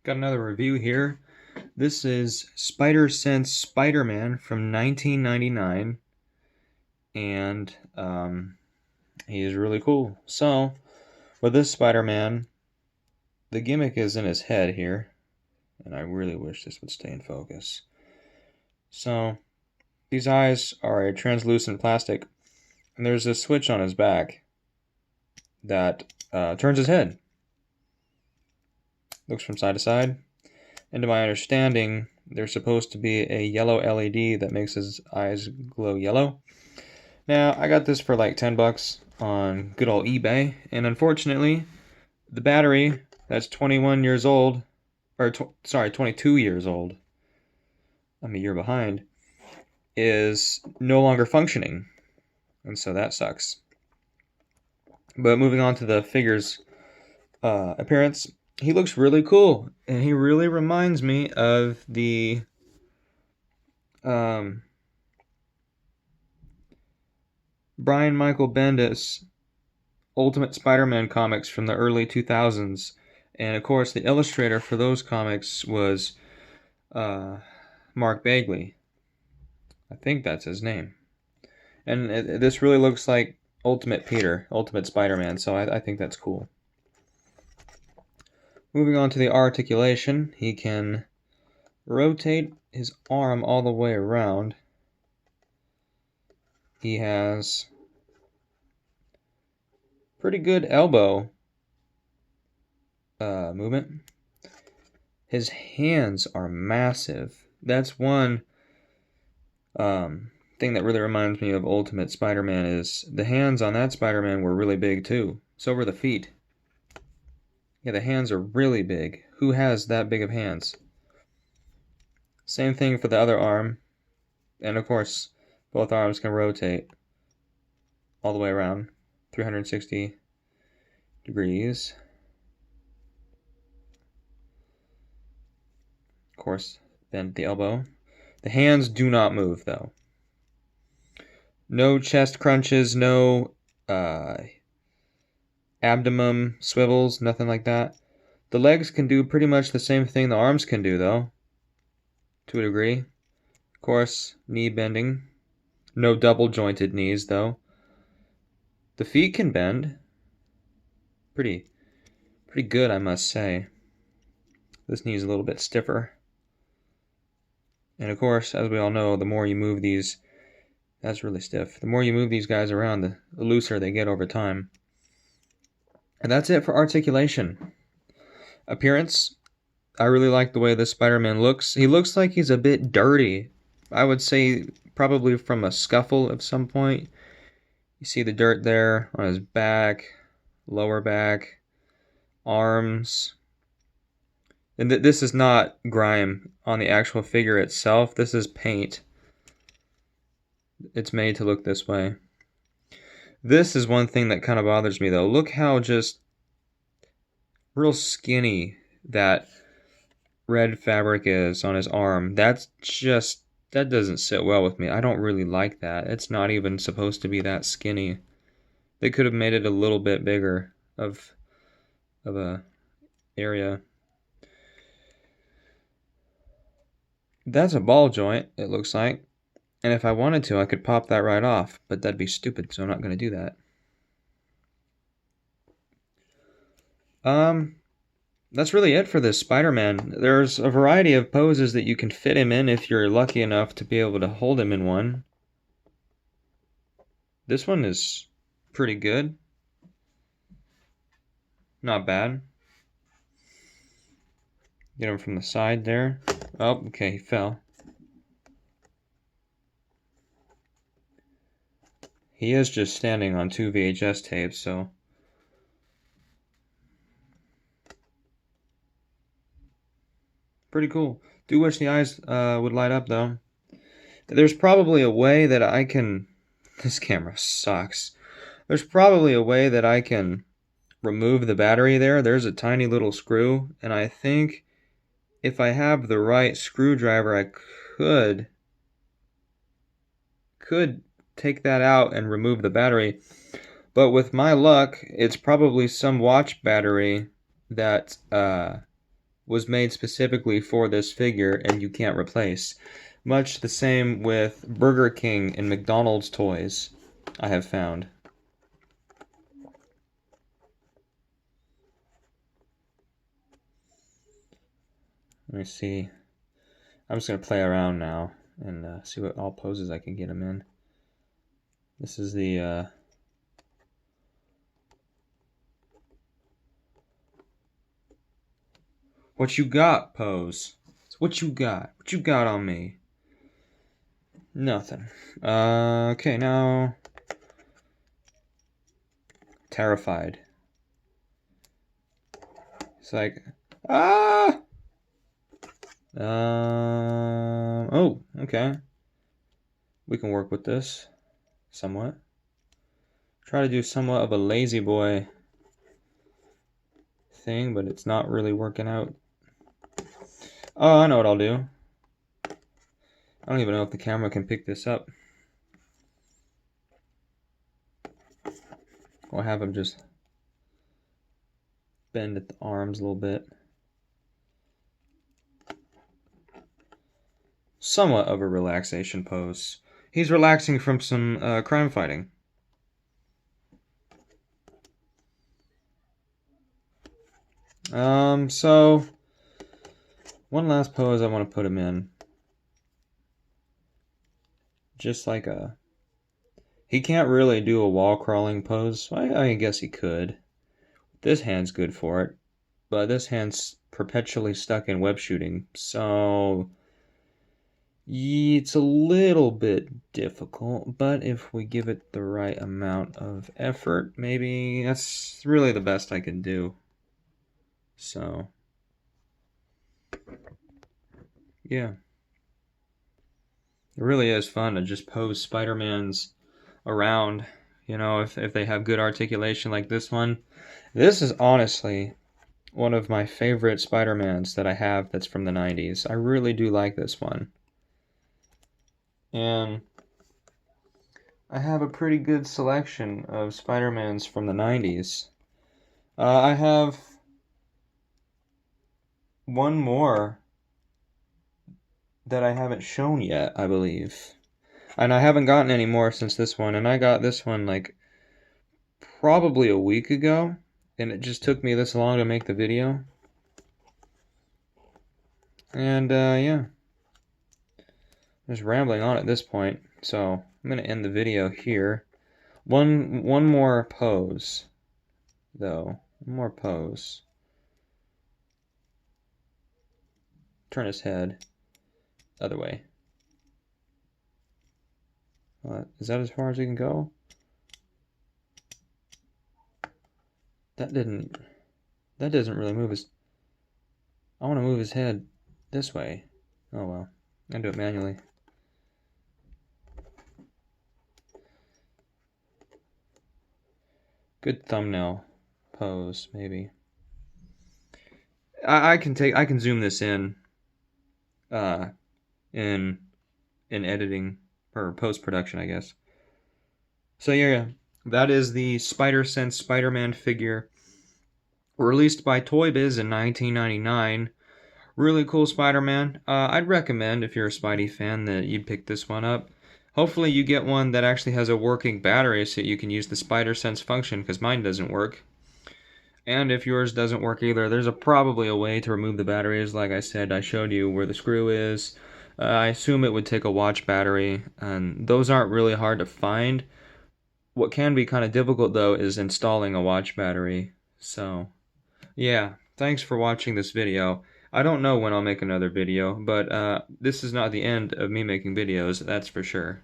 Got another review here. This is Spider-Sense Spider-Man from 1999, and he is really cool. So, with this Spider-Man, the gimmick is in his head here, and I really wish this would stay in focus. So, these eyes are a translucent plastic, and there's a switch on his back that turns his head. Looks from side to side. And to my understanding, there's supposed to be a yellow LED that makes his eyes glow yellow. Now, I got this for like 10 bucks on good old eBay, and unfortunately, the battery that's 21 years old, or 22 years old, I'm a year behind, is no longer functioning, and so that sucks. But moving on to the figure's appearance, he looks really cool, and he really reminds me of the Brian Michael Bendis Ultimate Spider-Man comics from the early 2000s. And of course, the illustrator for those comics was Mark Bagley. I think that's his name. And this really looks like Ultimate Peter, Ultimate Spider-Man, so I think that's cool. Moving on to the articulation, he can rotate his arm all the way around. He has pretty good elbow movement. His hands are massive. That's one thing that really reminds me of Ultimate Spider-Man is the hands on that Spider-Man were really big too. So were the feet. Yeah, the hands are really big. Who has that big of hands? Same thing for the other arm. And of course, both arms can rotate all the way around 360 degrees. Of course, bend the elbow. The hands do not move though. No chest crunches, no abdomen swivels, nothing like that. The legs can do pretty much the same thing the arms can do though, to a degree. Of course, knee bending. No double jointed knees though. The feet can bend. Pretty good, I must say. This knee is a little bit stiffer. And of course, as we all know, the more you move these, that's really stiff. The more you move these guys around, the looser they get over time. And that's it for articulation. Appearance, I really like the way this Spider-Man looks. He looks like he's a bit dirty. I would say probably from a scuffle at some point. You see the dirt there on his back, lower back, arms. And this is not grime on the actual figure itself. This is paint. It's made to look this way. This is one thing that kind of bothers me though. Look how just real skinny that red fabric is on his arm. That doesn't sit well with me. I don't really like that. It's not even supposed to be that skinny. They could have made it a little bit bigger of a area. That's a ball joint, it looks like. And if I wanted to, I could pop that right off, but that'd be stupid, so I'm not going to do that. That's really it for this Spider-Man. There's a variety of poses that you can fit him in if you're lucky enough to be able to hold him in one. This one is pretty good. Not bad. Get him from the side there. Oh, okay, he fell. He is just standing on 2 VHS tapes, so... pretty cool. Do wish the eyes would light up, though. There's probably a way that I can... This camera sucks. There's probably a way that I can remove the battery there. There's a tiny little screw, and I think if I have the right screwdriver, I could take that out and remove the battery. But with my luck, it's probably some watch battery that was made specifically for this figure and you can't replace. Much the same with Burger King and McDonald's toys, I have found. Let me see. I'm just going to play around now and see what all poses I can get him in. This is the what you got pose. What you got? What you got on me? Nothing. Okay, now terrified. It's like, ah! Oh, okay. We can work with this somewhat. Try to do somewhat of a lazy boy thing, but it's not really working out. Oh, I know what I'll do. I don't even know if the camera can pick this up. I'll have him just bend at the arms a little bit. Somewhat of a relaxation pose. He's relaxing from some crime fighting. So one last pose I want to put him in. Just like a... He can't really do a wall crawling pose. I guess he could. This hand's good for it. But this hand's perpetually stuck in web shooting. So... it's a little bit difficult. But if we give it the right amount of effort, maybe that's really the best I can do. So... yeah. It really is fun to just pose Spider-Mans around, you know, if they have good articulation like this one. This is honestly one of my favorite Spider-Mans that I have that's from the 90s. I really do like this one. And I have a pretty good selection of Spider-Mans from the 90s. I have one more that I haven't shown yet, I believe. And I haven't gotten any more since this one, and I got this one like probably a week ago, and it just took me this long to make the video. And yeah, I'm just rambling on at this point, so I'm gonna end the video here. One more pose, though. One more pose. Turn his head other way. Is that as far as he can go? That doesn't really move his... I want to move his head this way. Oh well, I'll do it manually. Good thumbnail pose, maybe. I can zoom this in in editing or post-production, I guess. So yeah, that is the Spider-Sense Spider-Man figure released by Toy Biz in 1999. Really cool Spider-Man. I'd recommend, if you're a Spidey fan, that you pick this one up. Hopefully you get one that actually has a working battery so you can use the Spider-Sense function, because mine doesn't work. And if yours doesn't work either, there's probably a way to remove the batteries. Like I said, I showed you where the screw is. I assume it would take a watch battery, and those aren't really hard to find. What can be kind of difficult, though, is installing a watch battery. So, yeah, thanks for watching this video. I don't know when I'll make another video, but this is not the end of me making videos, that's for sure.